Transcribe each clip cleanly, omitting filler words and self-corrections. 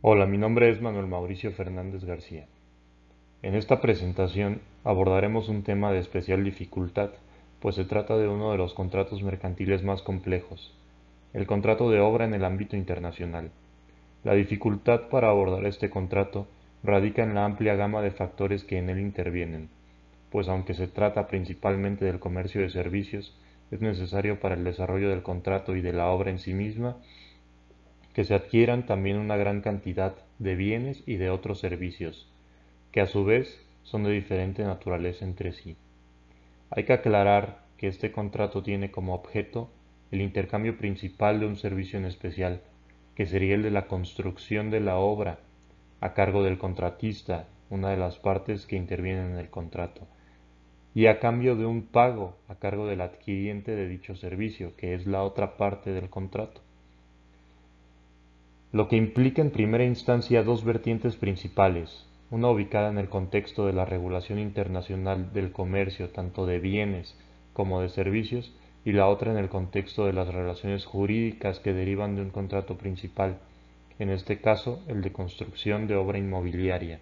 Hola, mi nombre es Manuel Mauricio Fernández García. En esta presentación abordaremos un tema de especial dificultad, pues se trata de uno de los contratos mercantiles más complejos, el contrato de obra en el ámbito internacional. La dificultad para abordar este contrato radica en la amplia gama de factores que en él intervienen, pues aunque se trata principalmente del comercio de servicios, es necesario para el desarrollo del contrato y de la obra en sí misma que se adquieran también una gran cantidad de bienes y de otros servicios, que a su vez son de diferente naturaleza entre sí. Hay que aclarar que este contrato tiene como objeto el intercambio principal de un servicio en especial, que sería el de la construcción de la obra, a cargo del contratista, una de las partes que intervienen en el contrato, y a cambio de un pago a cargo del adquiriente de dicho servicio, que es la otra parte del contrato, lo que implica en primera instancia dos vertientes principales, una ubicada en el contexto de la regulación internacional del comercio tanto de bienes como de servicios, y la otra en el contexto de las relaciones jurídicas que derivan de un contrato principal, en este caso el de construcción de obra inmobiliaria.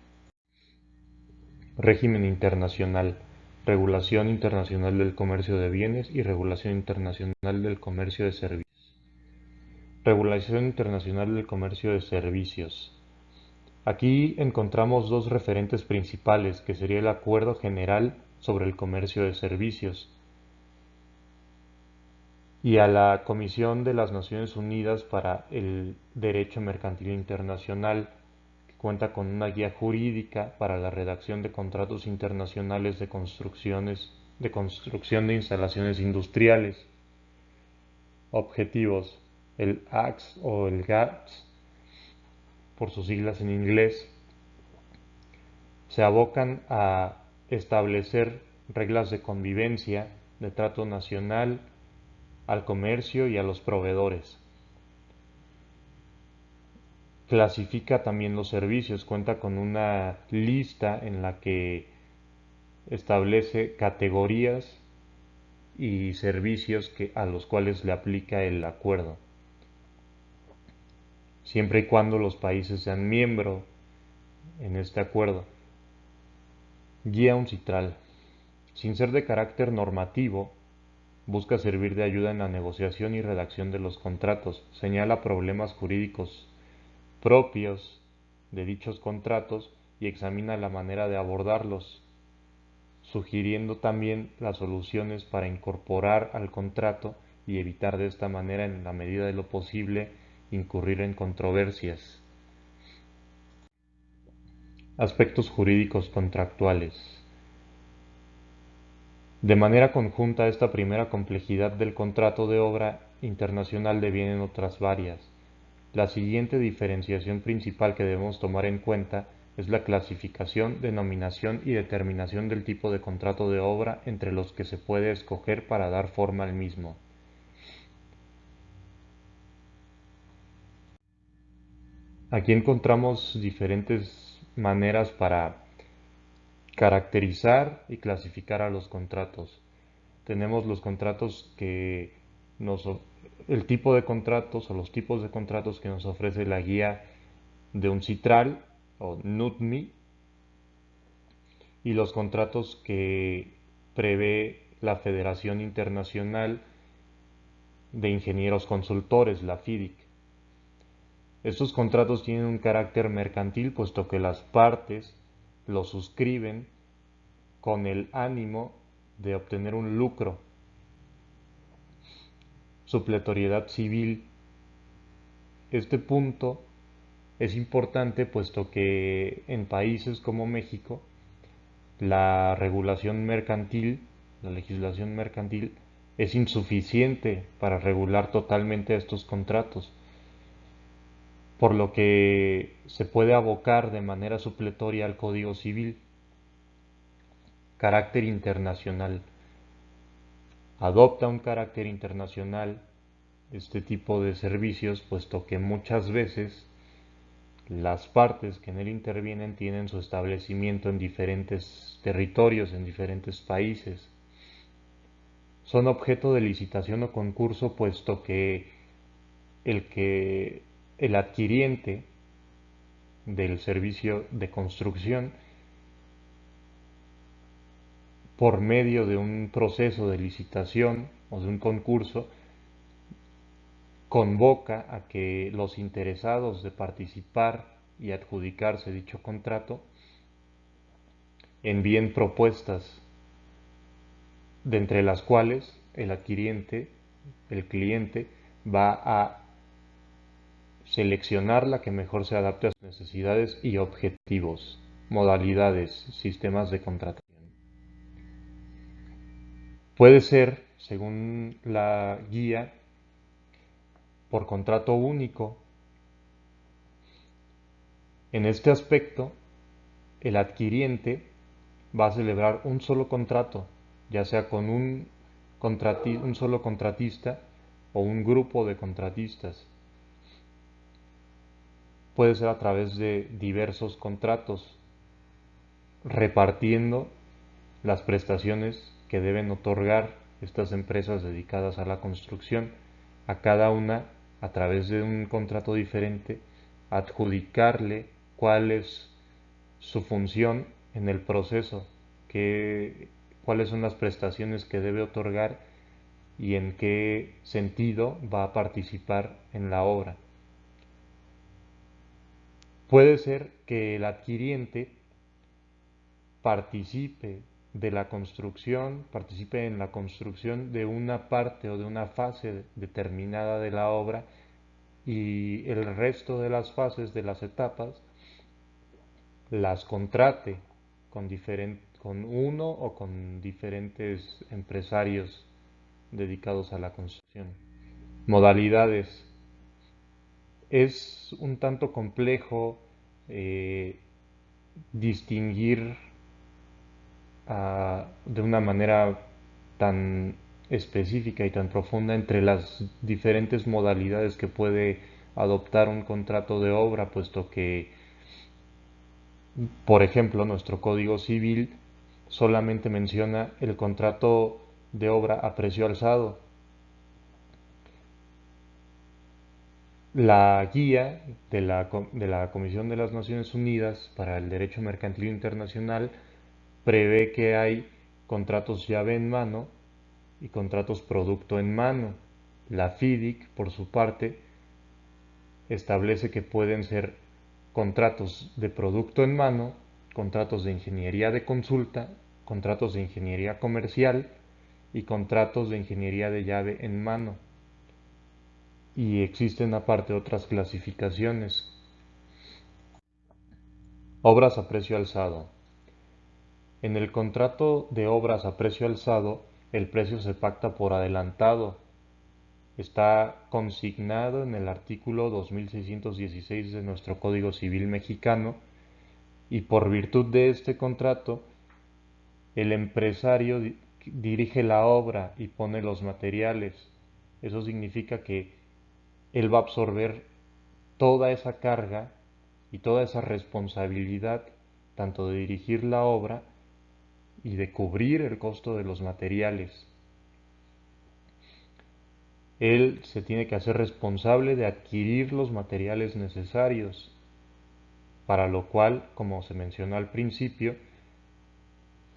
Régimen internacional, regulación internacional del comercio de bienes y regulación internacional del comercio de servicios. Regulación internacional del comercio de servicios. Aquí encontramos dos referentes principales, que sería el Acuerdo General sobre el Comercio de Servicios y a la Comisión de las Naciones Unidas para el Derecho Mercantil Internacional, que cuenta con una guía jurídica para la redacción de contratos internacionales de construcción de instalaciones industriales. Objetivos: el ACS o el GATS, por sus siglas en inglés, se abocan a establecer reglas de convivencia, de trato nacional, al comercio y a los proveedores. Clasifica también los servicios, cuenta con una lista en la que establece categorías y servicios a los cuales le aplica el acuerdo, siempre y cuando los países sean miembros en este acuerdo. Guía UNCITRAL. Sin ser de carácter normativo, busca servir de ayuda en la negociación y redacción de los contratos, señala problemas jurídicos propios de dichos contratos y examina la manera de abordarlos, sugiriendo también las soluciones para incorporar al contrato y evitar de esta manera, en la medida de lo posible, incurrir en controversias. Aspectos jurídicos contractuales. De manera conjunta a esta primera complejidad del contrato de obra internacional devienen otras varias. La siguiente diferenciación principal que debemos tomar en cuenta es la clasificación, denominación y determinación del tipo de contrato de obra entre los que se puede escoger para dar forma al mismo. Aquí encontramos diferentes maneras para caracterizar y clasificar a los contratos. Tenemos los contratos que nos, el tipo de contratos o los tipos de contratos que nos ofrece la guía de UNCITRAL o NUTMI, y los contratos que prevé la Federación Internacional de Ingenieros Consultores, la FIDIC. Estos contratos tienen un carácter mercantil, puesto que las partes los suscriben con el ánimo de obtener un lucro. Supletoriedad civil. Este punto es importante, puesto que en países como México la regulación mercantil, la legislación mercantil, es insuficiente para regular totalmente estos contratos, por lo que se puede abocar de manera supletoria al Código Civil. Carácter internacional. Adopta un carácter internacional este tipo de servicios, puesto que muchas veces las partes que en él intervienen tienen su establecimiento en diferentes territorios, en diferentes países. Son objeto de licitación o concurso, puesto que el adquiriente del servicio de construcción por medio de un proceso de licitación o de un concurso, convoca a que los interesados de participar y adjudicarse dicho contrato envíen propuestas, de entre las cuales el adquiriente, el cliente, va a seleccionar la que mejor se adapte a sus necesidades y objetivos, modalidades, sistemas de contratación. Puede ser, según la guía, por contrato único. En este aspecto, el adquiriente va a celebrar un solo contrato, ya sea con un solo contratista o un grupo de contratistas. Puede ser a través de diversos contratos, repartiendo las prestaciones que deben otorgar estas empresas dedicadas a la construcción, a cada una, a través de un contrato diferente, adjudicarle cuál es su función en el proceso, cuáles son las prestaciones que debe otorgar y en qué sentido va a participar en la obra. Puede ser que el adquiriente participe participe en la construcción de una parte o de una fase determinada de la obra, y el resto de las fases, de las etapas, las contrate con uno o con diferentes empresarios dedicados a la construcción. Modalidades. Es un tanto complejo distinguir de una manera tan específica y tan profunda entre las diferentes modalidades que puede adoptar un contrato de obra, puesto que, por ejemplo, nuestro Código Civil solamente menciona el contrato de obra a precio alzado. La guía de la Comisión de las Naciones Unidas para el Derecho Mercantil Internacional prevé que hay contratos llave en mano y contratos producto en mano. La FIDIC, por su parte, establece que pueden ser contratos de producto en mano, contratos de ingeniería de consulta, contratos de ingeniería comercial y contratos de ingeniería de llave en mano. Y existen aparte otras clasificaciones. Obras a precio alzado. En el contrato de obras a precio alzado, el precio se pacta por adelantado. Está consignado en el artículo 2616 de nuestro Código Civil mexicano, y por virtud de este contrato, el empresario dirige la obra y pone los materiales. Eso significa que él va a absorber toda esa carga y toda esa responsabilidad, tanto de dirigir la obra y de cubrir el costo de los materiales. Él se tiene que hacer responsable de adquirir los materiales necesarios, para lo cual, como se mencionó al principio,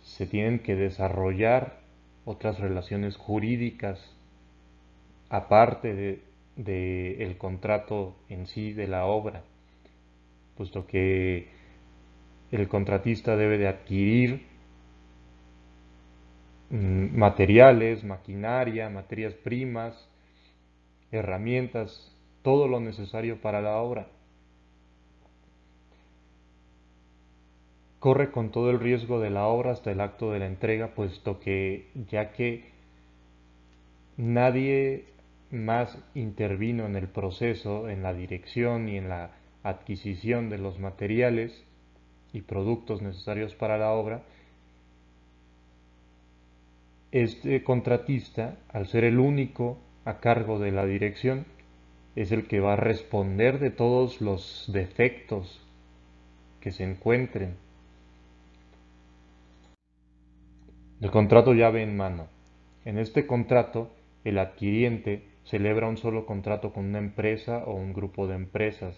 se tienen que desarrollar otras relaciones jurídicas aparte de el contrato en sí de la obra, puesto que el contratista debe de adquirir materiales, maquinaria, materias primas, herramientas, todo lo necesario para la obra. Corre con todo el riesgo de la obra hasta el acto de la entrega, puesto que ya que nadie más intervino en el proceso, en la dirección y en la adquisición de los materiales y productos necesarios para la obra, este contratista, al ser el único a cargo de la dirección, es el que va a responder de todos los defectos que se encuentren. El contrato llave en mano. En este contrato, el adquiriente celebra un solo contrato con una empresa o un grupo de empresas.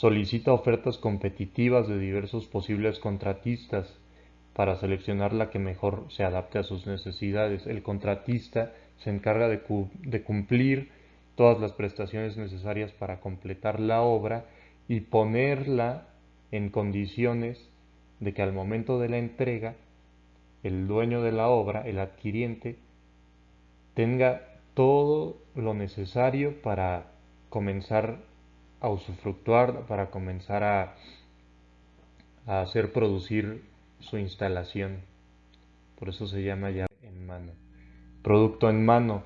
Solicita ofertas competitivas de diversos posibles contratistas para seleccionar la que mejor se adapte a sus necesidades. El contratista se encarga de cumplir todas las prestaciones necesarias para completar la obra y ponerla en condiciones de que al momento de la entrega el dueño de la obra, el adquiriente, tenga todo lo necesario para comenzar a usufructuar, para comenzar a hacer producir su instalación. Por eso se llama llave en mano. Producto en mano.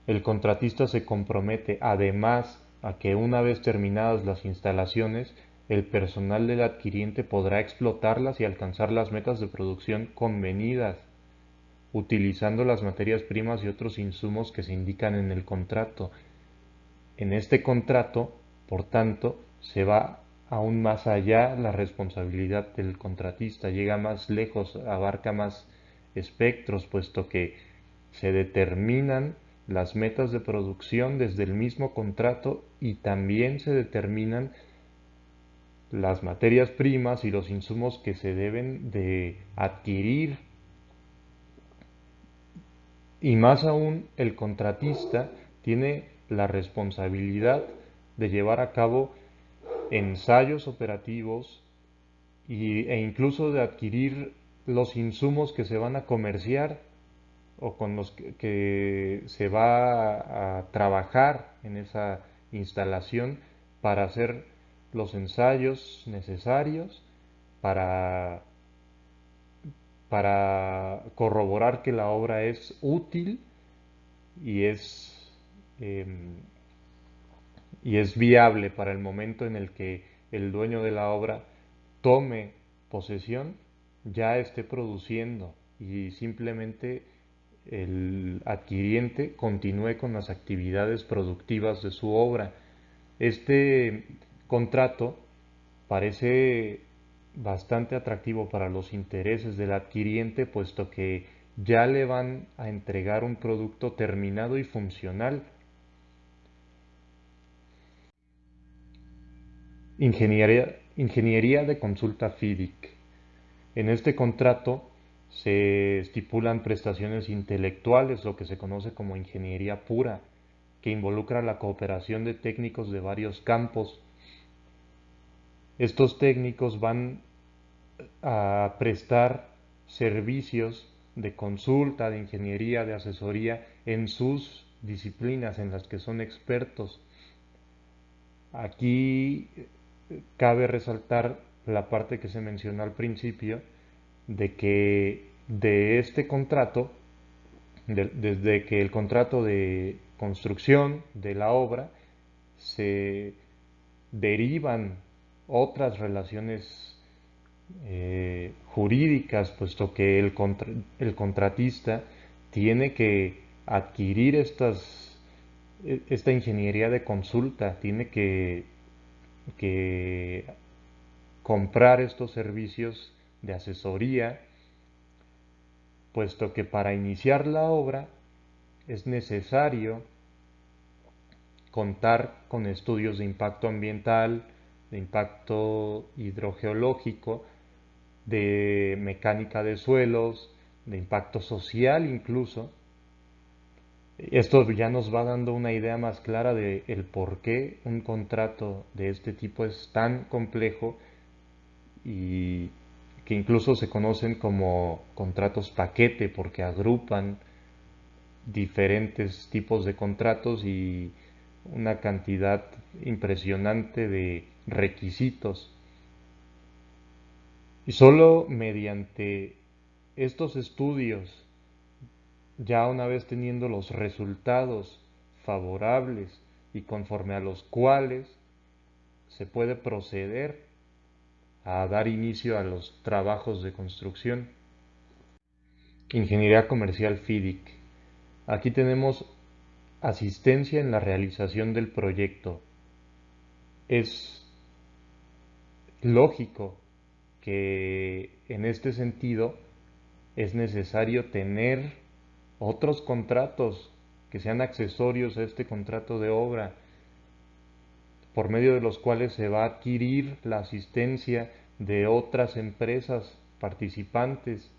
El contratista se compromete además a que una vez terminadas las instalaciones, el personal del adquiriente podrá explotarlas y alcanzar las metas de producción convenidas, utilizando las materias primas y otros insumos que se indican en el contrato. En este contrato, por tanto, se va aún más allá la responsabilidad del contratista, llega más lejos, abarca más espectros, puesto que se determinan las metas de producción desde el mismo contrato y también se determinan las materias primas y los insumos que se deben de adquirir. Y más aún, el contratista tiene la responsabilidad de llevar a cabo ensayos operativos e incluso de adquirir los insumos que se van a comerciar o con los que se va a trabajar en esa instalación para hacer los ensayos necesarios para, para corroborar que la obra es útil y eh, y es viable para el momento en el que el dueño de la obra tome posesión, ya esté produciendo y simplemente el adquiriente continúe con las actividades productivas de su obra. Este contrato parece bastante atractivo para los intereses del adquiriente, puesto que ya le van a entregar un producto terminado y funcional. Ingeniería de consulta FIDIC. En este contrato se estipulan prestaciones intelectuales, lo que se conoce como ingeniería pura, que involucra la cooperación de técnicos de varios campos. Estos técnicos van a prestar servicios de consulta, de ingeniería, de asesoría en sus disciplinas en las que son expertos. Aquí cabe resaltar la parte que se mencionó al principio, de que de este contrato, desde que el contrato de construcción de la obra, se derivan otras relaciones jurídicas, puesto que el contratista tiene que adquirir esta ingeniería de consulta, tiene que comprar estos servicios de asesoría, puesto que para iniciar la obra es necesario contar con estudios de impacto ambiental, de impacto hidrogeológico, de mecánica de suelos, de impacto social incluso. Esto ya nos va dando una idea más clara de el por qué un contrato de este tipo es tan complejo y que incluso se conocen como contratos paquete porque agrupan diferentes tipos de contratos y una cantidad impresionante de requisitos. Y solo mediante estos estudios, ya una vez teniendo los resultados favorables y conforme a los cuales se puede proceder a dar inicio a los trabajos de construcción. Ingeniería comercial FIDIC. Aquí tenemos asistencia en la realización del proyecto. Es lógico que en este sentido es necesario tener otros contratos que sean accesorios a este contrato de obra. por medio de los cuales se va a adquirir la asistencia de otras empresas participantes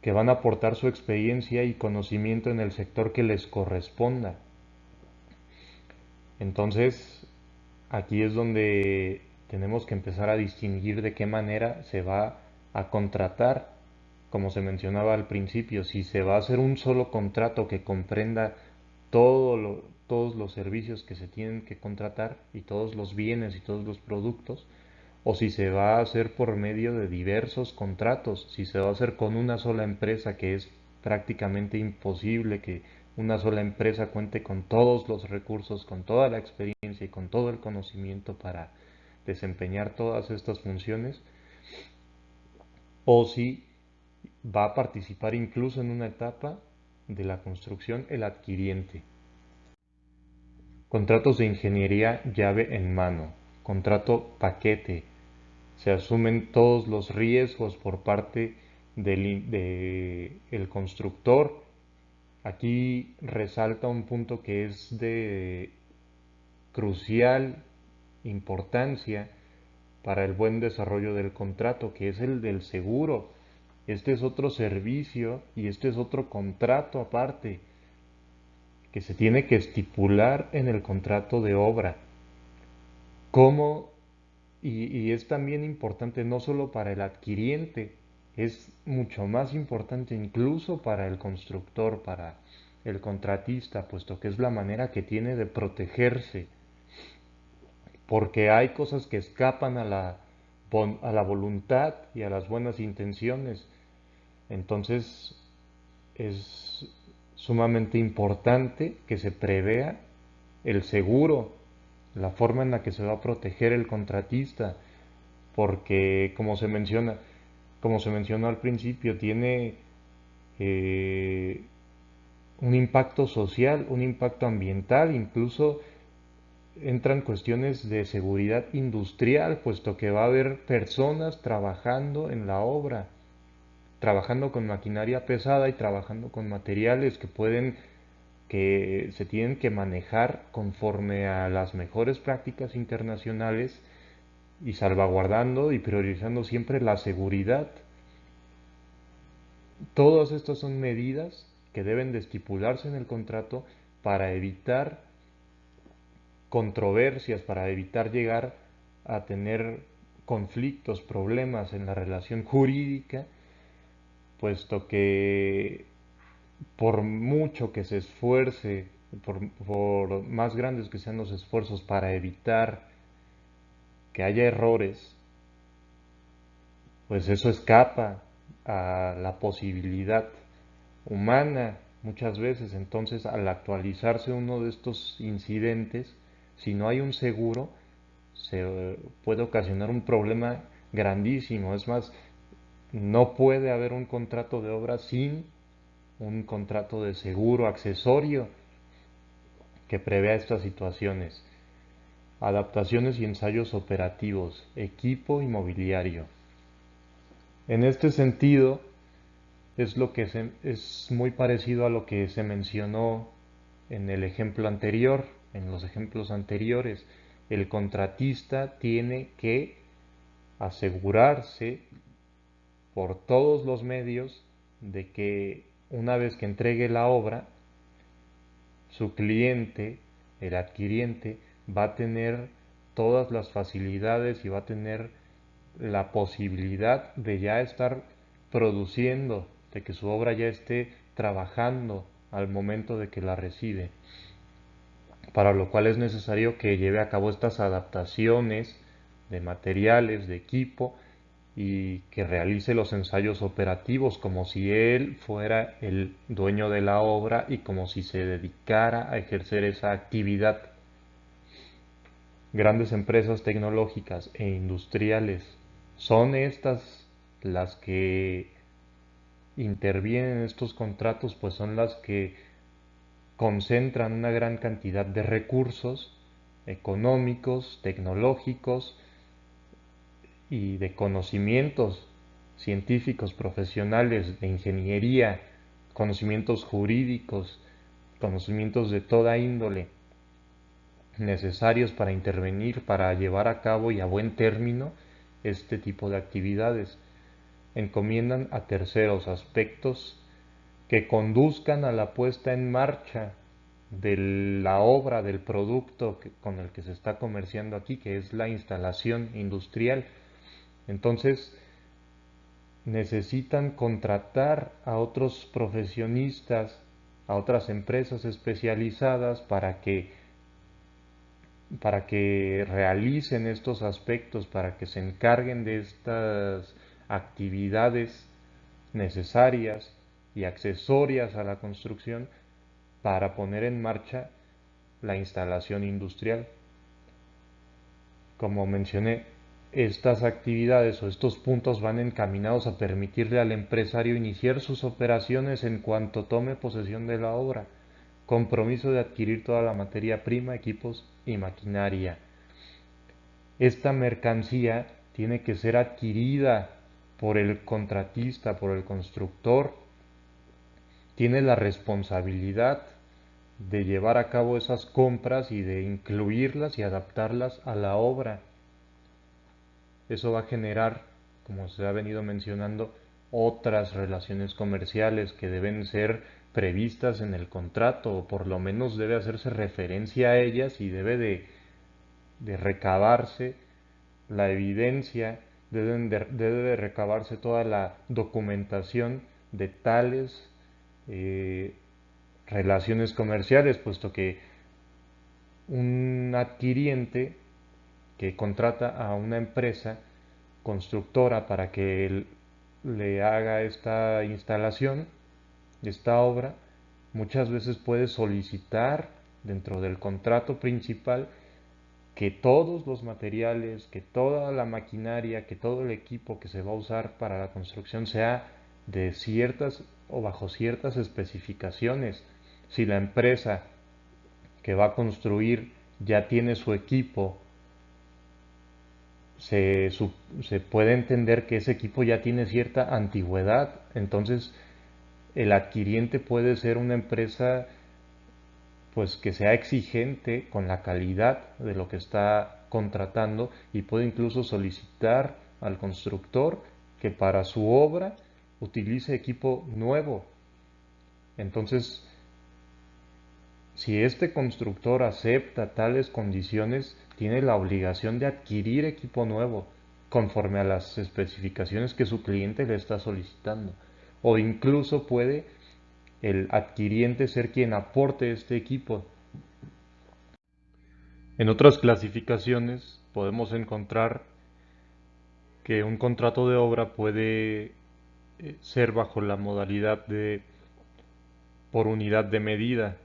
que van a aportar su experiencia y conocimiento en el sector que les corresponda. Entonces, aquí es donde tenemos que empezar a distinguir de qué manera se va a contratar, como se mencionaba al principio, si se va a hacer un solo contrato que comprenda todos los servicios que se tienen que contratar y todos los bienes y todos los productos, o si se va a hacer por medio de diversos contratos, si se va a hacer con una sola empresa, que es prácticamente imposible que una sola empresa cuente con todos los recursos, con toda la experiencia y con todo el conocimiento para desempeñar todas estas funciones, o si va a participar incluso en una etapa de la construcción el adquiriente. Contratos de ingeniería llave en mano, contrato paquete. Se asumen todos los riesgos por parte del constructor. Aquí resalta un punto que es de crucial importancia para el buen desarrollo del contrato, que es el del seguro. Este es otro servicio y este es otro contrato aparte que se tiene que estipular en el contrato de obra. ¿Cómo? Y es también importante no solo para el adquiriente, es mucho más importante incluso para el constructor, para el contratista, puesto que es la manera que tiene de protegerse, porque hay cosas que escapan a la voluntad y a las buenas intenciones. Entonces es sumamente importante que se prevea el seguro, la forma en la que se va a proteger el contratista, porque como se mencionó al principio, tiene eh, un impacto social, un impacto ambiental, incluso entran cuestiones de seguridad industrial, puesto que va a haber personas trabajando en la obra, trabajando con maquinaria pesada y trabajando con materiales que se tienen que manejar conforme a las mejores prácticas internacionales y salvaguardando y priorizando siempre la seguridad. Todas estas son medidas que deben de estipularse en el contrato para evitar controversias, para evitar llegar a tener conflictos, problemas en la relación jurídica, puesto que por mucho que se esfuerce, por más grandes que sean los esfuerzos para evitar que haya errores, pues eso escapa a la posibilidad humana muchas veces. Entonces, al actualizarse uno de estos incidentes, si no hay un seguro, se puede ocasionar un problema grandísimo. Es más, no puede haber un contrato de obra sin un contrato de seguro accesorio que prevea estas situaciones. Adaptaciones y ensayos operativos, equipo inmobiliario. En este sentido, es muy parecido a lo que se mencionó en el ejemplo anterior, en los ejemplos anteriores. El contratista tiene que asegurarse por todos los medios de que una vez que entregue la obra, su cliente, el adquiriente, va a tener todas las facilidades y va a tener la posibilidad de ya estar produciendo, de que su obra ya esté trabajando al momento de que la recibe, para lo cual es necesario que lleve a cabo estas adaptaciones de materiales, de equipo, y que realice los ensayos operativos como si él fuera el dueño de la obra y como si se dedicara a ejercer esa actividad. Grandes empresas tecnológicas e industriales son estas las que intervienen en estos contratos, pues son las que concentran una gran cantidad de recursos económicos, tecnológicos y de conocimientos científicos, profesionales, de ingeniería, conocimientos jurídicos, conocimientos de toda índole. necesarios para intervenir, para llevar a cabo y a buen término este tipo de actividades. Encomiendan a terceros aspectos que conduzcan a la puesta en marcha de la obra, del producto con el que se está comerciando aquí, que es la instalación industrial. Entonces, necesitan contratar a otros profesionistas, a otras empresas especializadas para que realicen estos aspectos, para que se encarguen de estas actividades necesarias y accesorias a la construcción para poner en marcha la instalación industrial. Como mencioné, estas actividades o estos puntos van encaminados a permitirle al empresario iniciar sus operaciones en cuanto tome posesión de la obra. Compromiso de adquirir toda la materia prima, equipos y maquinaria. Esta mercancía tiene que ser adquirida por el contratista, por el constructor. Tiene la responsabilidad de llevar a cabo esas compras y de incluirlas y adaptarlas a la obra. Eso va a generar, como se ha venido mencionando, otras relaciones comerciales que deben ser previstas en el contrato, o por lo menos debe hacerse referencia a ellas y debe de recabarse la evidencia, debe de recabarse toda la documentación de tales relaciones comerciales, puesto que un adquiriente que contrata a una empresa constructora para que le haga esta instalación, esta obra, muchas veces puede solicitar dentro del contrato principal que todos los materiales, que toda la maquinaria, que todo el equipo que se va a usar para la construcción sea de ciertas o bajo ciertas especificaciones. Si la empresa que va a construir ya tiene su equipo, se puede entender que ese equipo ya tiene cierta antigüedad, entonces el adquiriente puede ser una empresa pues que sea exigente con la calidad de lo que está contratando y puede incluso solicitar al constructor que para su obra utilice equipo nuevo. Entonces, si este constructor acepta tales condiciones, tiene la obligación de adquirir equipo nuevo conforme a las especificaciones que su cliente le está solicitando. O incluso puede el adquiriente ser quien aporte este equipo. En otras clasificaciones podemos encontrar que un contrato de obra puede ser bajo la modalidad de por unidad de medida.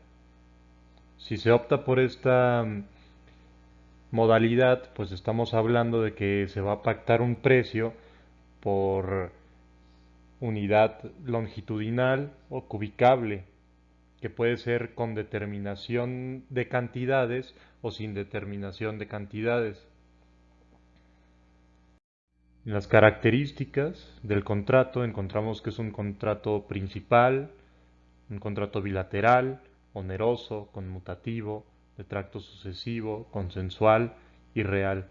Si se opta por esta modalidad, pues estamos hablando de que se va a pactar un precio por unidad longitudinal o cubicable, que puede ser con determinación de cantidades o sin determinación de cantidades. En las características del contrato encontramos que es un contrato principal, un contrato bilateral, oneroso, conmutativo, de tracto sucesivo, consensual y real.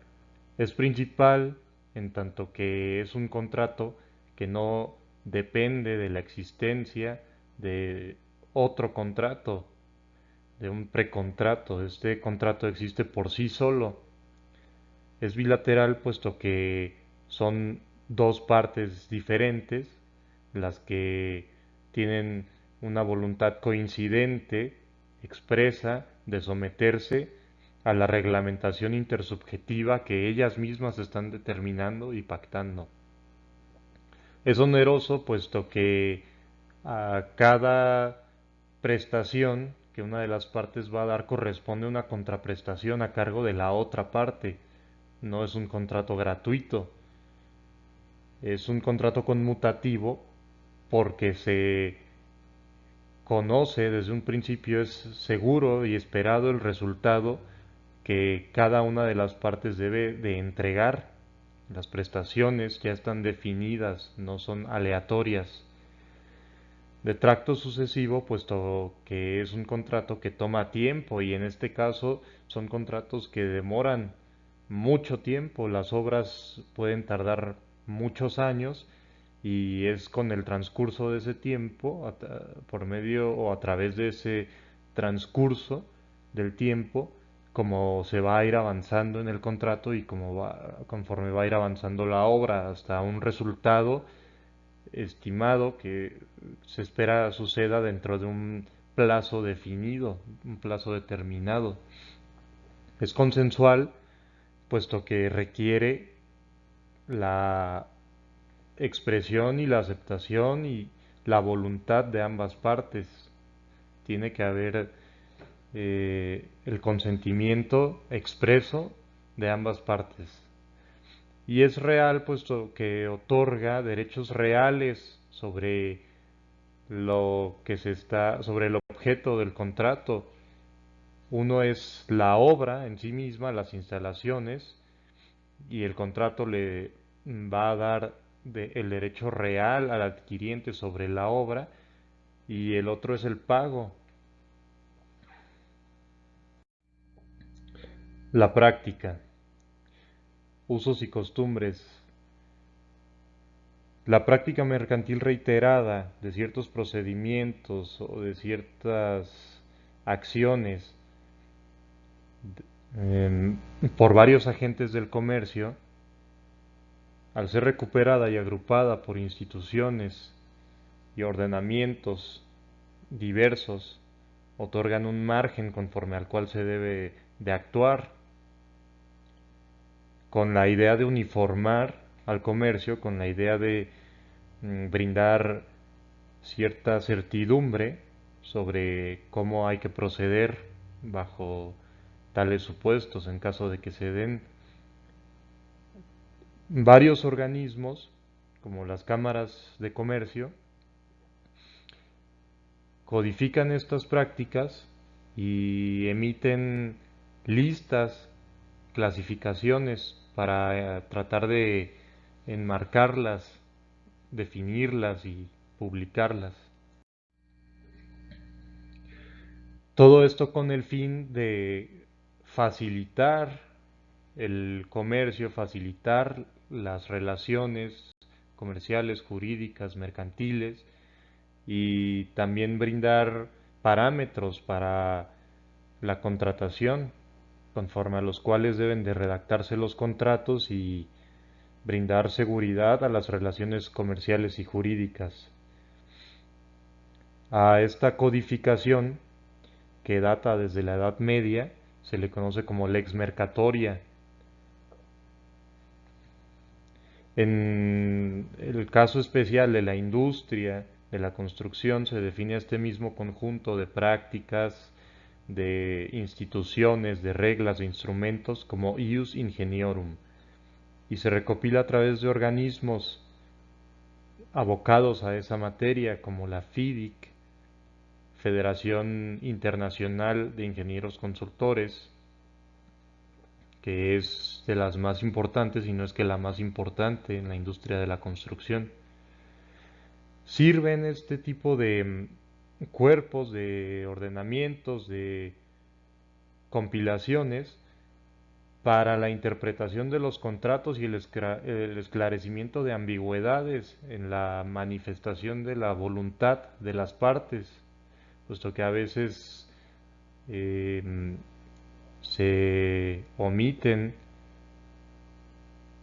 Es principal en tanto que es un contrato que no depende de la existencia de otro contrato, de un precontrato. Este contrato existe por sí solo. Es bilateral puesto que son dos partes diferentes las que tienen una voluntad coincidente, expresa, de someterse a la reglamentación intersubjetiva que ellas mismas están determinando y pactando. Es oneroso puesto que a cada prestación que una de las partes va a dar corresponde una contraprestación a cargo de la otra parte. No es un contrato gratuito, es un contrato conmutativo porque se conoce desde un principio, es seguro y esperado el resultado que cada una de las partes debe de entregar. Las prestaciones ya están definidas, no son aleatorias. de tracto sucesivo, puesto que es un contrato que toma tiempo y en este caso son contratos que demoran mucho tiempo, las obras pueden tardar muchos años y es con el transcurso de ese tiempo, por medio o a través de ese transcurso del tiempo, como se va a ir avanzando en el contrato y conforme va a ir avanzando la obra hasta un resultado estimado que se espera suceda dentro de un plazo definido, un plazo determinado. Es consensual, puesto que requiere la expresión y la aceptación y la voluntad de ambas partes. Tiene que haber el consentimiento expreso de ambas partes. Y es real puesto que otorga derechos reales sobre el objeto del contrato. Uno es la obra en sí misma, las instalaciones, y el contrato le va a dar el derecho real al adquiriente sobre la obra, y el otro es el pago. La práctica, usos y costumbres. La práctica mercantil reiterada de ciertos procedimientos o de ciertas acciones em, por varios agentes del comercio, al ser recuperada y agrupada por instituciones y ordenamientos diversos, otorgan un margen conforme al cual se debe de actuar, con la idea de uniformar al comercio, con la idea de brindar cierta certidumbre sobre cómo hay que proceder bajo tales supuestos en caso de que se den. Varios organismos, como las cámaras de comercio, codifican estas prácticas y emiten listas, clasificaciones para tratar de enmarcarlas, definirlas y publicarlas. Todo esto con el fin de facilitar el comercio, facilitar las relaciones comerciales, jurídicas, mercantiles, y también brindar parámetros para la contratación, conforme a los cuales deben de redactarse los contratos y brindar seguridad a las relaciones comerciales y jurídicas. A esta codificación, que data desde la Edad Media, se le conoce como lex mercatoria. En el caso especial de la industria, de la construcción, se define este mismo conjunto de prácticas, de instituciones, de reglas, de instrumentos como ius ingeniorum, y se recopila a través de organismos abocados a esa materia como la FIDIC, Federación Internacional de Ingenieros Consultores, que es de las más importantes, y no es que la más importante en la industria de la construcción. Sirven este tipo de cuerpos, de ordenamientos, de compilaciones para la interpretación de los contratos y el esclarecimiento de ambigüedades en la manifestación de la voluntad de las partes, puesto que a veces eh, se omiten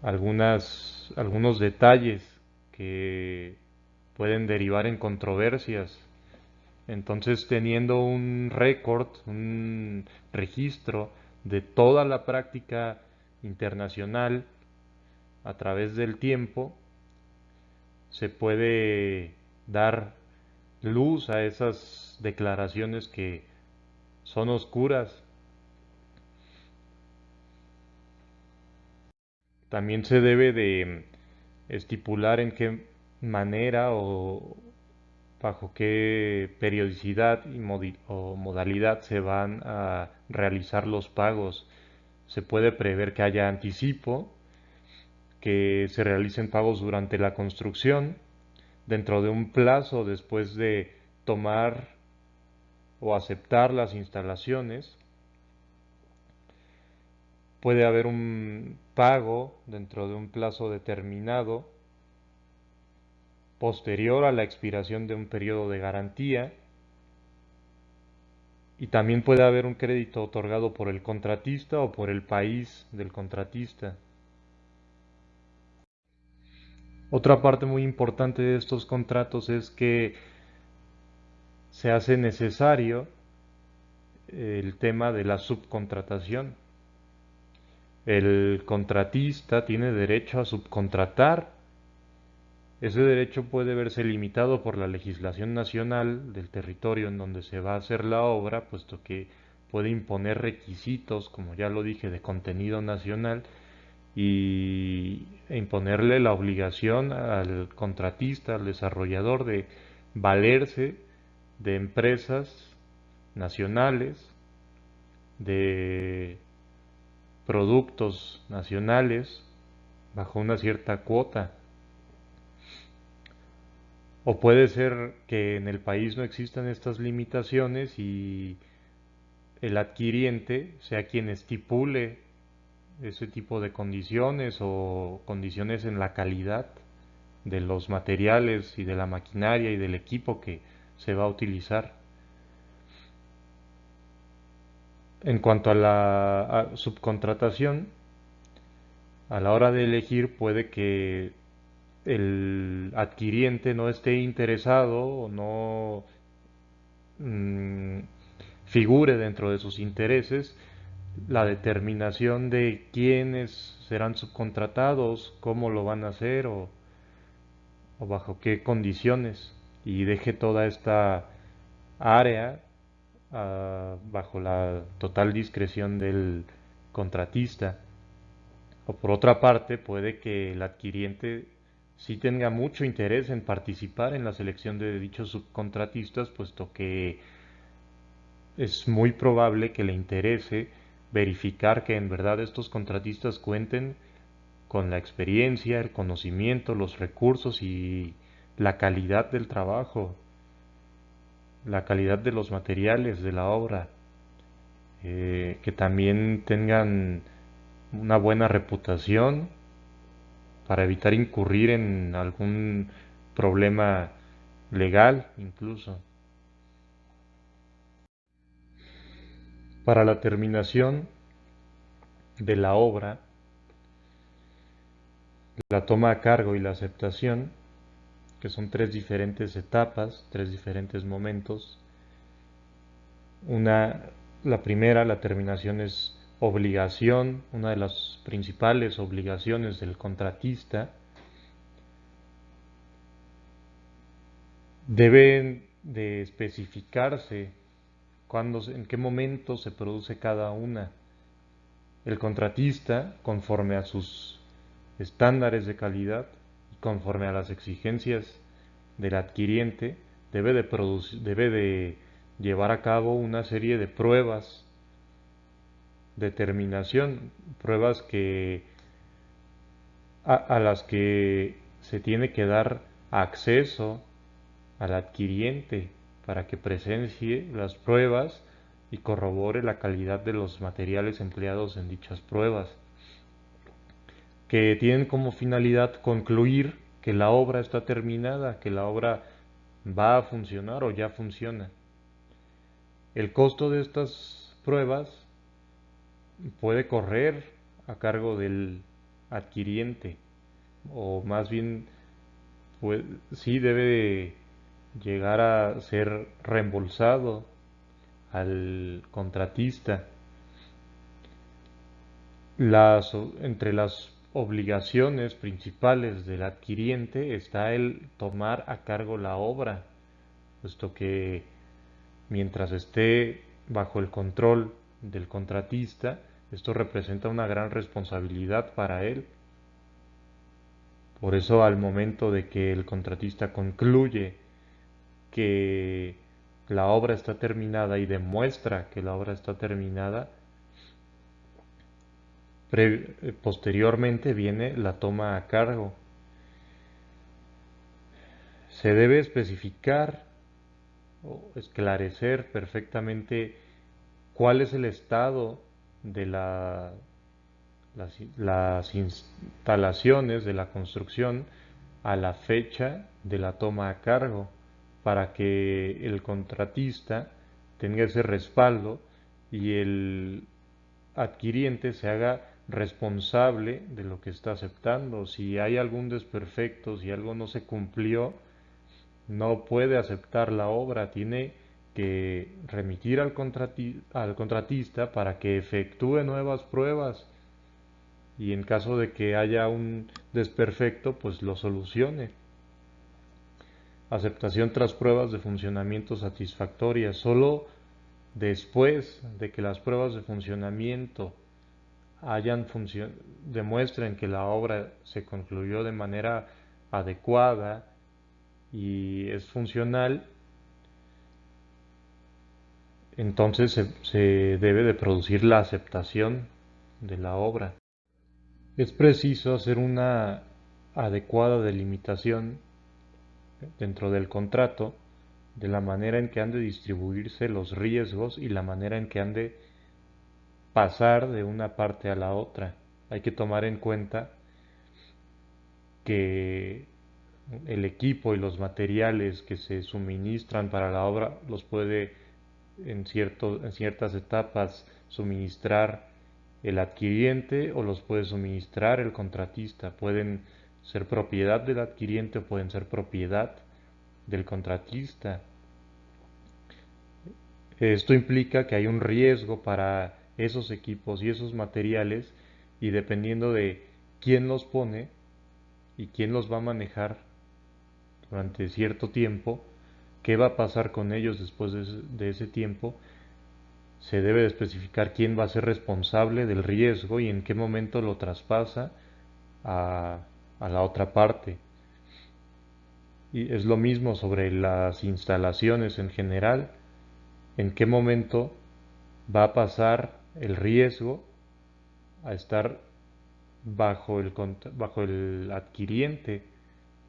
algunos detalles que pueden derivar en controversias. Entonces, teniendo un récord, un registro de toda la práctica internacional a través del tiempo, se puede dar luz a esas declaraciones que son oscuras. También se debe de estipular en qué manera o bajo qué periodicidad o modalidad se van a realizar los pagos. Se puede prever que haya anticipo, que se realicen pagos durante la construcción, dentro de un plazo después de tomar o aceptar las instalaciones. Puede haber un pago dentro de un plazo determinado posterior a la expiración de un periodo de garantía, y también puede haber un crédito otorgado por el contratista o por el país del contratista. Otra parte muy importante de estos contratos es que se hace necesario el tema de la subcontratación. El contratista tiene derecho a subcontratar. Ese derecho puede verse limitado por la legislación nacional del territorio en donde se va a hacer la obra, puesto que puede imponer requisitos, como ya lo dije, de contenido nacional, e imponerle la obligación al contratista, al desarrollador, de valerse de empresas nacionales, de productos nacionales, bajo una cierta cuota. O puede ser que en el país no existan estas limitaciones y el adquiriente sea quien estipule ese tipo de condiciones o condiciones en la calidad de los materiales y de la maquinaria y del equipo que se va a utilizar. En cuanto a la subcontratación, a la hora de elegir puede que el adquiriente no esté interesado o no figure dentro de sus intereses la determinación de quiénes serán subcontratados, cómo lo van a hacer o bajo qué condiciones, y deje toda esta área bajo la total discreción del contratista. O por otra parte, puede que el adquiriente sí tenga mucho interés en participar en la selección de dichos subcontratistas, puesto que es muy probable que le interese verificar que en verdad estos contratistas cuenten con la experiencia, el conocimiento, los recursos y la calidad del trabajo, la calidad de los materiales de la obra, que también tengan una buena reputación para evitar incurrir en algún problema legal incluso. Para la terminación de la obra, la toma a cargo y la aceptación, que son tres diferentes etapas, tres diferentes momentos. La primera, la terminación, es obligación, una de las principales obligaciones del contratista. Deben de especificarse en qué momento se produce cada una. El contratista, conforme a sus estándares de calidad y conforme a las exigencias del adquiriente, debe de llevar a cabo una serie de pruebas de terminación, pruebas a las que se tiene que dar acceso al adquiriente para que presencie las pruebas y corrobore la calidad de los materiales empleados en dichas pruebas, que tienen como finalidad concluir que la obra está terminada, que la obra va a funcionar o ya funciona. El costo de estas pruebas puede correr a cargo del adquiriente, o más bien pues, sí debe llegar a ser reembolsado al contratista. Entre las obligaciones principales del adquiriente está el tomar a cargo la obra, puesto que mientras esté bajo el control del contratista, esto representa una gran responsabilidad para él. Por eso, al momento de que el contratista concluye que la obra está terminada y demuestra que la obra está terminada, posteriormente viene la toma a cargo. Se debe especificar o esclarecer perfectamente cuál es el estado de las instalaciones de la construcción a la fecha de la toma a cargo, para que el contratista tenga ese respaldo y el adquiriente se haga responsable de lo que está aceptando. Si hay algún desperfecto, si algo no se cumplió, no puede aceptar la obra, tiene que remitir al contratista para que efectúe nuevas pruebas y en caso de que haya un desperfecto, pues lo solucione. Aceptación tras pruebas de funcionamiento satisfactorias. Solo después de que las pruebas de funcionamiento demuestren que la obra se concluyó de manera adecuada y es funcional, entonces se debe de producir la aceptación de la obra. Es preciso hacer una adecuada delimitación dentro del contrato de la manera en que han de distribuirse los riesgos y la manera en que han de pasar de una parte a la otra. Hay que tomar en cuenta que el equipo y los materiales que se suministran para la obra los puede en ciertas etapas suministrar el adquiriente o los puede suministrar el contratista. Pueden ser propiedad del adquiriente o pueden ser propiedad del contratista. Esto implica que hay un riesgo para esos equipos y esos materiales y dependiendo de quién los pone y quién los va a manejar durante cierto tiempo, qué va a pasar con ellos después de ese tiempo, se debe de especificar quién va a ser responsable del riesgo y en qué momento lo traspasa a la otra parte. Y es lo mismo sobre las instalaciones en general, en qué momento va a pasar el riesgo a estar bajo el adquiriente.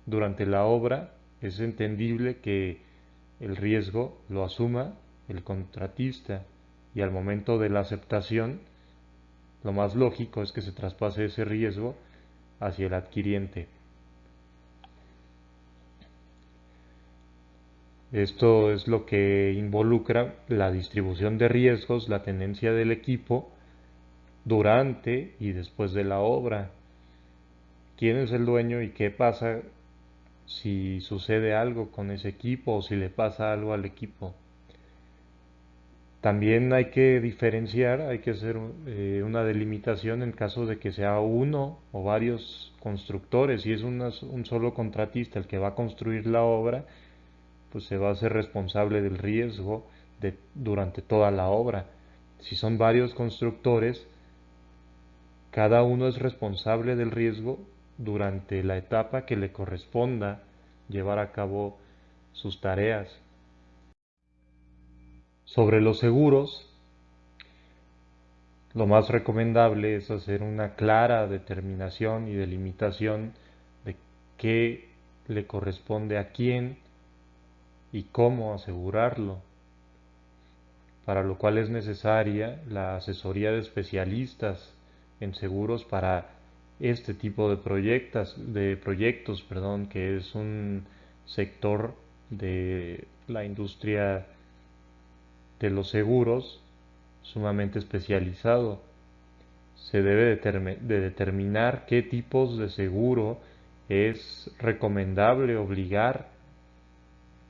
Durante la obra es entendible que el riesgo lo asuma el contratista y al momento de la aceptación lo más lógico es que se traspase ese riesgo hacia el adquiriente. Esto es lo que involucra la distribución de riesgos, la tenencia del equipo durante y después de la obra. ¿Quién es el dueño y qué pasa si sucede algo con ese equipo o si le pasa algo al equipo? También hay que diferenciar, hay que hacer una delimitación en caso de que sea uno o varios constructores. Si es un solo contratista el que va a construir la obra, pues se va a hacer responsable del riesgo durante toda la obra. Si son varios constructores, cada uno es responsable del riesgo durante la etapa que le corresponda llevar a cabo sus tareas. Sobre los seguros, lo más recomendable es hacer una clara determinación y delimitación de qué le corresponde a quién y cómo asegurarlo, para lo cual es necesaria la asesoría de especialistas en seguros para este tipo de proyectos, que es un sector de la industria de los seguros sumamente especializado. Se debe de determinar qué tipos de seguro es recomendable obligar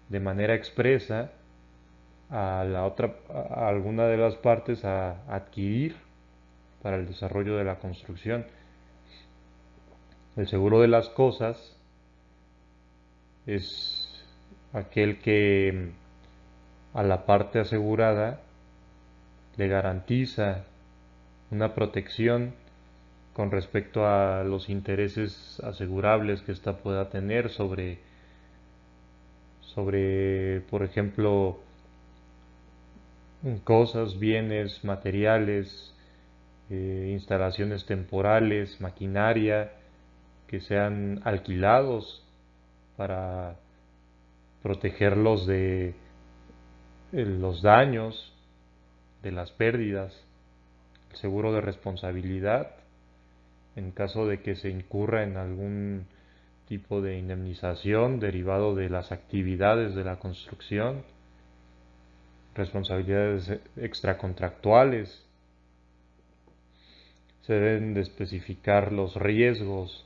de manera expresa a alguna de las partes a adquirir para el desarrollo de la construcción. El seguro de las cosas es aquel que a la parte asegurada le garantiza una protección con respecto a los intereses asegurables que ésta pueda tener sobre, por ejemplo, cosas, bienes, materiales, instalaciones temporales, maquinaria, que sean alquilados para protegerlos de los daños, de las pérdidas, el seguro de responsabilidad en caso de que se incurra en algún tipo de indemnización derivado de las actividades de la construcción, responsabilidades extracontractuales. Se deben de especificar los riesgos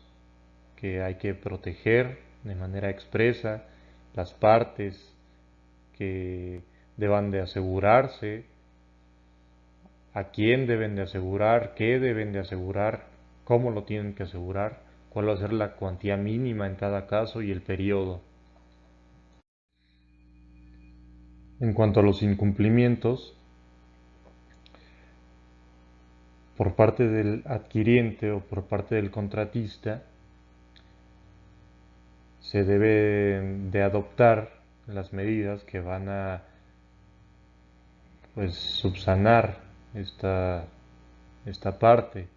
que hay que proteger de manera expresa, las partes que deban de asegurarse, a quién deben de asegurar, qué deben de asegurar, cómo lo tienen que asegurar, cuál va a ser la cuantía mínima en cada caso y el periodo. En cuanto a los incumplimientos, por parte del adquiriente o por parte del contratista, se debe de adoptar las medidas que van a subsanar esta parte.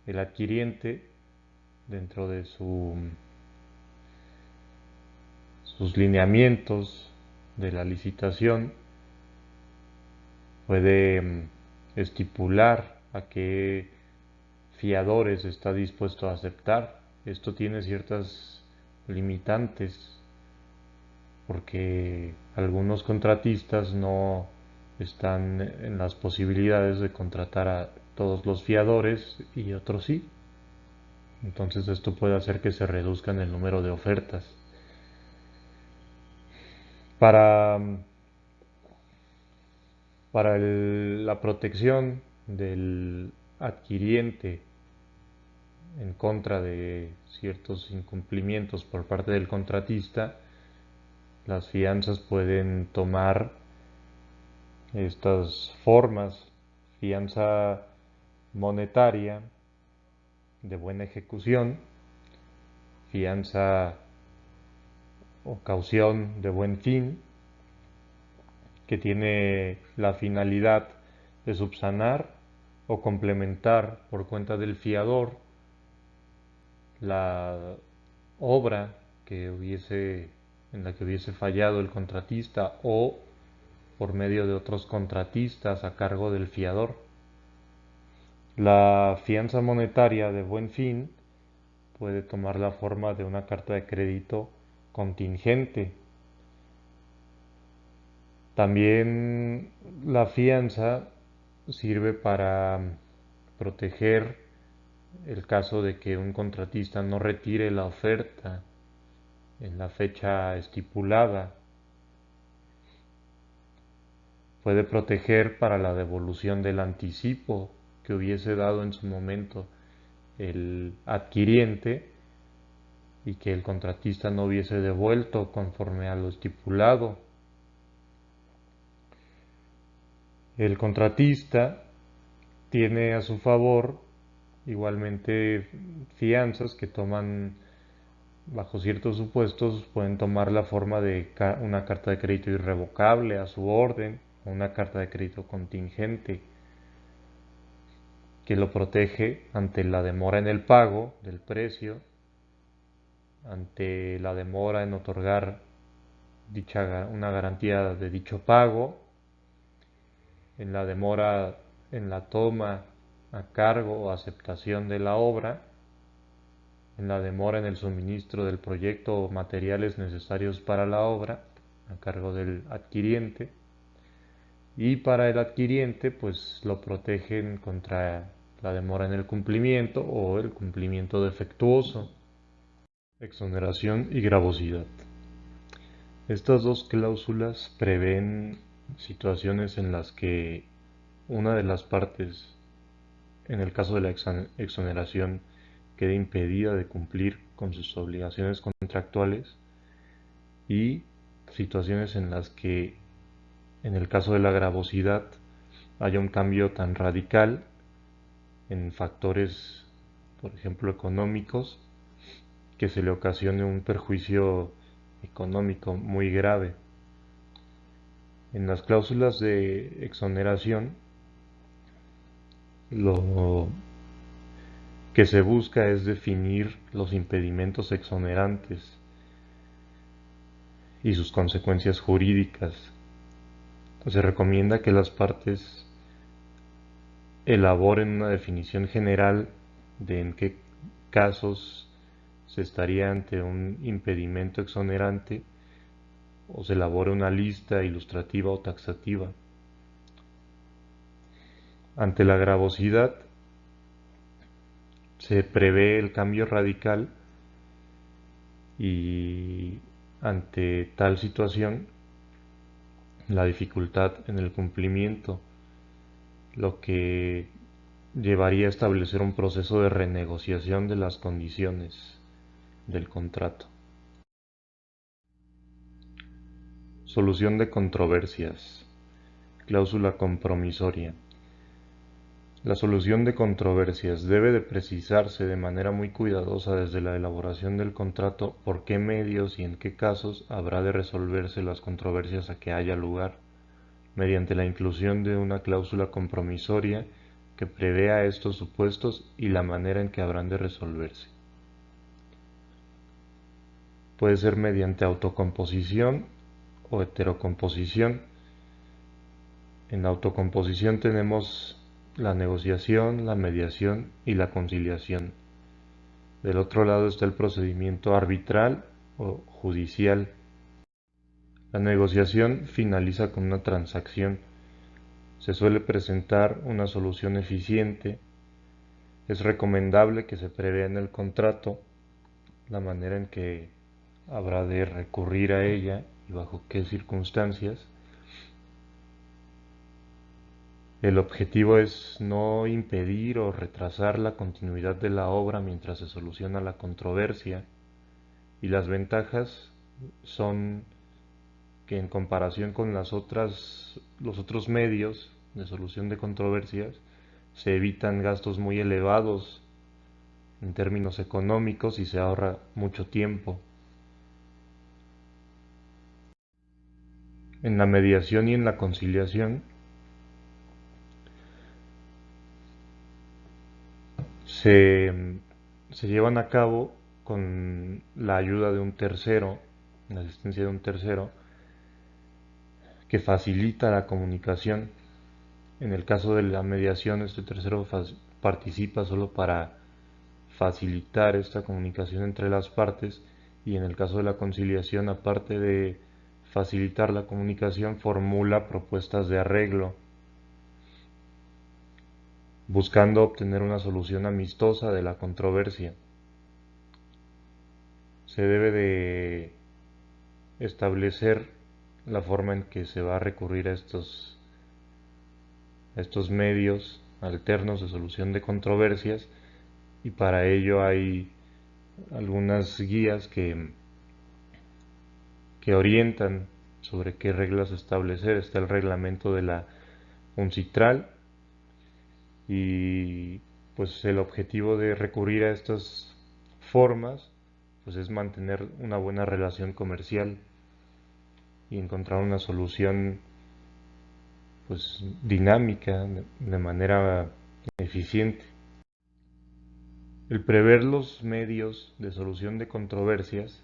El adquiriente, dentro de sus lineamientos de la licitación, puede estipular a qué fiadores está dispuesto a aceptar. Esto tiene ciertas limitantes porque algunos contratistas no están en las posibilidades de contratar a todos los fiadores y otros sí. Entonces esto puede hacer que se reduzcan el número de ofertas. Para la protección del adquiriente en contra de ciertos incumplimientos por parte del contratista, las fianzas pueden tomar estas formas: fianza monetaria de buena ejecución, fianza o caución de buen fin, que tiene la finalidad de subsanar o complementar por cuenta del fiador la obra en la que hubiese fallado el contratista o por medio de otros contratistas a cargo del fiador. La fianza monetaria de buen fin puede tomar la forma de una carta de crédito contingente. También la fianza sirve para proteger el caso de que un contratista no retire la oferta en la fecha estipulada. Puede proteger para la devolución del anticipo que hubiese dado en su momento el adquiriente y que el contratista no hubiese devuelto conforme a lo estipulado. El contratista tiene a su favor igualmente fianzas que toman, bajo ciertos supuestos, pueden tomar la forma de una carta de crédito irrevocable a su orden o una carta de crédito contingente que lo protege ante la demora en el pago del precio, ante la demora en otorgar una garantía de dicho pago, en la demora en la toma a cargo o aceptación de la obra, en la demora en el suministro del proyecto o materiales necesarios para la obra a cargo del adquiriente, y para el adquiriente pues lo protegen contra la demora en el cumplimiento o el cumplimiento defectuoso. Exoneración y gravosidad. Estas dos cláusulas prevén situaciones en las que una de las partes, en el caso de la exoneración, quede impedida de cumplir con sus obligaciones contractuales, y situaciones en las que, en el caso de la gravosidad, haya un cambio tan radical en factores, por ejemplo, económicos, que se le ocasione un perjuicio económico muy grave. En las cláusulas de exoneración, lo que se busca es definir los impedimentos exonerantes y sus consecuencias jurídicas. Se recomienda que las partes elaboren una definición general de en qué casos se estaría ante un impedimento exonerante o se elabore una lista ilustrativa o taxativa. Ante la gravosidad se prevé el cambio radical y ante tal situación la dificultad en el cumplimiento, lo que llevaría a establecer un proceso de renegociación de las condiciones del contrato. Solución de controversias. Cláusula compromisoria. La solución de controversias debe de precisarse de manera muy cuidadosa desde la elaboración del contrato por qué medios y en qué casos habrá de resolverse las controversias a que haya lugar, mediante la inclusión de una cláusula compromisoria que prevea estos supuestos y la manera en que habrán de resolverse. Puede ser mediante autocomposición o heterocomposición. En la autocomposición tenemos la negociación, la mediación y la conciliación. Del otro lado está el procedimiento arbitral o judicial. La negociación finaliza con una transacción. Se suele presentar una solución eficiente. Es recomendable que se prevea en el contrato la manera en que habrá de recurrir a ella y bajo qué circunstancias. El objetivo es no impedir o retrasar la continuidad de la obra mientras se soluciona la controversia, y las ventajas son que en comparación con los otros medios de solución de controversias se evitan gastos muy elevados en términos económicos y se ahorra mucho tiempo. En la mediación y en la conciliación se llevan a cabo con la ayuda de un tercero, la asistencia de un tercero, que facilita la comunicación. En el caso de la mediación, este tercero participa solo para facilitar esta comunicación entre las partes, y en el caso de la conciliación, aparte de facilitar la comunicación, formula propuestas de arreglo, buscando obtener una solución amistosa de la controversia. Se debe de establecer la forma en que se va a recurrir a estos medios alternos de solución de controversias, y para ello hay algunas guías que orientan sobre qué reglas establecer. Está el reglamento de la UNCITRAL, y pues el objetivo de recurrir a estas formas pues es mantener una buena relación comercial y encontrar una solución pues dinámica, de manera eficiente. El prever los medios de solución de controversias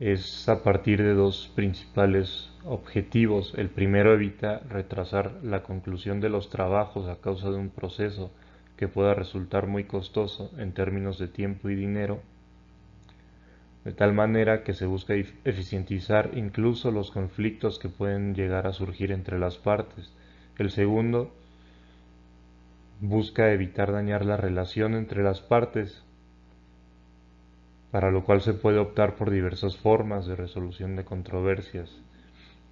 es a partir de dos principales objetivos. El primero evita retrasar la conclusión de los trabajos a causa de un proceso que pueda resultar muy costoso en términos de tiempo y dinero, de tal manera que se busca eficientizar incluso los conflictos que pueden llegar a surgir entre las partes. El segundo busca evitar dañar la relación entre las partes, para lo cual se puede optar por diversas formas de resolución de controversias.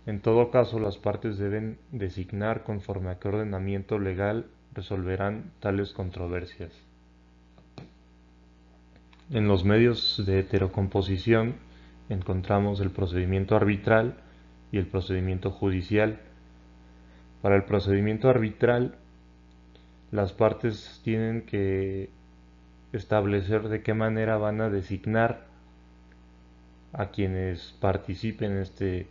En todo caso, las partes deben designar conforme a qué ordenamiento legal resolverán tales controversias. En los medios de heterocomposición encontramos el procedimiento arbitral y el procedimiento judicial. Para el procedimiento arbitral, las partes tienen que establecer de qué manera van a designar a quienes participen en este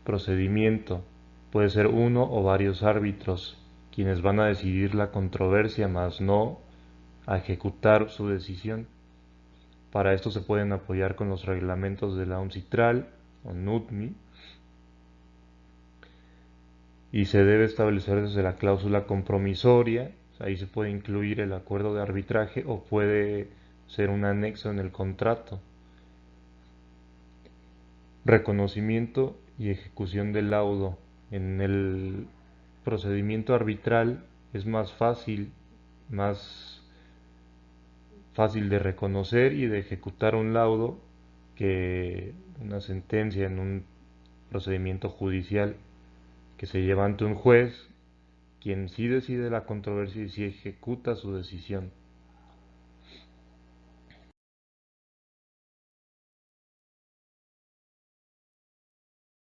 procedimiento. Puede ser uno o varios árbitros quienes van a decidir la controversia, mas no a ejecutar su decisión. Para esto se pueden apoyar con los reglamentos de la UNCITRAL o NUTMI, y se debe establecer desde la cláusula compromisoria. Ahí se puede incluir el acuerdo de arbitraje o puede ser un anexo en el contrato. Reconocimiento y ejecución del laudo. En el procedimiento arbitral es más fácil de reconocer y de ejecutar un laudo que una sentencia en un procedimiento judicial que se lleva ante un juez, quien sí decide la controversia y sí ejecuta su decisión.